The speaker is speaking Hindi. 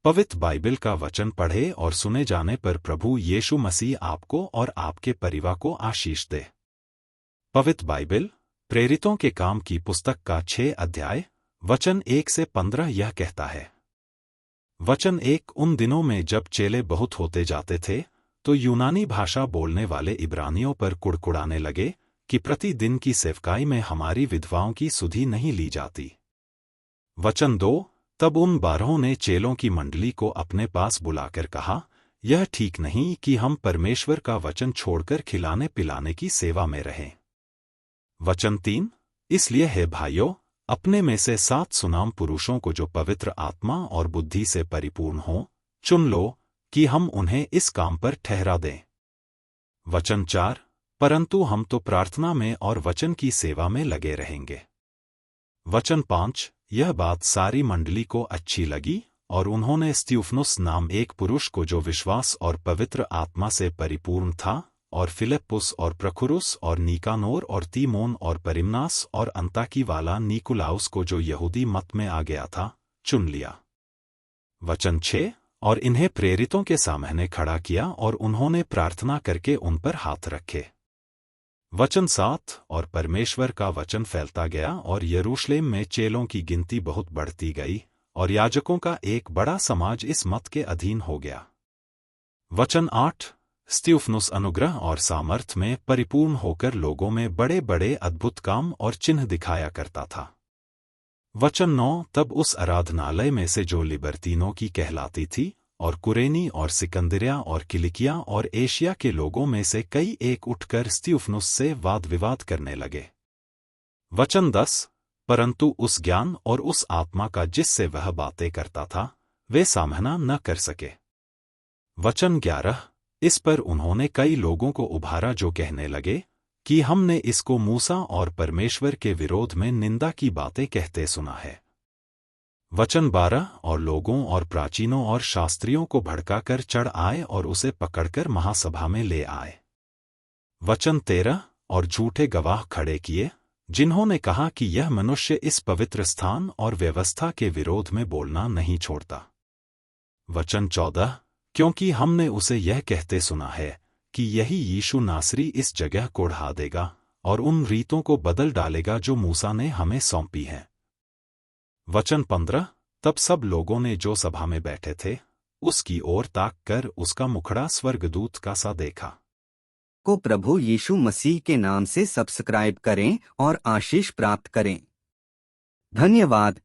पवित्र बाइबल का वचन पढ़े और सुने जाने पर प्रभु यीशु मसीह आपको और आपके परिवार को आशीष दे। पवित्र बाइबल प्रेरितों के काम की पुस्तक का 6 अध्याय वचन 1 से 15 यह कहता है। वचन 1 उन दिनों में जब चेले बहुत होते जाते थे तो यूनानी भाषा बोलने वाले इब्रानियों पर कुड़कुड़ाने लगे कि प्रतिदिन की सेवकाई में हमारी विधवाओं की सुधि नहीं ली जाती। वचन 2 तब उन 12 ने चेलों की मंडली को अपने पास बुलाकर कहा, यह ठीक नहीं कि हम परमेश्वर का वचन छोड़कर खिलाने पिलाने की सेवा में रहें। वचन 3 इसलिए हे भाइयों, अपने में से 7 सुनाम पुरुषों को जो पवित्र आत्मा और बुद्धि से परिपूर्ण हों, चुन लो कि हम उन्हें इस काम पर ठहरा दें। वचन 4 परंतु हम तो प्रार्थना में और वचन की सेवा में लगे रहेंगे। वचन 5 यह बात सारी मंडली को अच्छी लगी और उन्होंने स्तिफनुस नाम एक पुरुष को जो विश्वास और पवित्र आत्मा से परिपूर्ण था, और फिलिप्पुस और प्रखुरुस और निकानोर और तीमोन और परिमनास और अंताकी वाला निकुलाउस को जो यहूदी मत में आ गया था, चुन लिया। वचन 6 और इन्हें प्रेरितों के सामने खड़ा किया और उन्होंने प्रार्थना करके उन पर हाथ रखे। वचन 7 और परमेश्वर का वचन फैलता गया और यरूशलेम में चेलों की गिनती बहुत बढ़ती गई और याजकों का एक बड़ा समाज इस मत के अधीन हो गया। वचन 8 स्तिफनुस अनुग्रह और सामर्थ्य में परिपूर्ण होकर लोगों में बड़े बड़े अद्भुत काम और चिन्ह दिखाया करता था। वचन 9 तब उस आराधनालय में से जो लिबर्तीनों की कहलाती थी और कुरेनी और सिकंदरिया और किलिकिया और एशिया के लोगों में से कई एक उठकर स्तिफनुस से वाद विवाद करने लगे। वचन 10 परंतु उस ज्ञान और उस आत्मा का जिससे वह बातें करता था, वे सामना न कर सके। वचन 11 इस पर उन्होंने कई लोगों को उभारा जो कहने लगे कि हमने इसको मूसा और परमेश्वर के विरोध में निंदा की बातें कहते सुना है। वचन 12 और लोगों और प्राचीनों और शास्त्रियों को भड़काकर चढ़ आए और उसे पकड़कर महासभा में ले आए। वचन 13 और झूठे गवाह खड़े किए, जिन्होंने कहा कि यह मनुष्य इस पवित्र स्थान और व्यवस्था के विरोध में बोलना नहीं छोड़ता। वचन 14 क्योंकि हमने उसे यह कहते सुना है कि यही यीशु नासरी इस जगह को ढा देगा और उन रीतों को बदल डालेगा जो मूसा ने हमें सौंपी हैं। वचन 15 तब सब लोगों ने जो सभा में बैठे थे, उसकी ओर ताक कर उसका मुखड़ा स्वर्गदूत का सा देखा। को प्रभु यीशु मसीह के नाम से सब्सक्राइब करें और आशीष प्राप्त करें। धन्यवाद।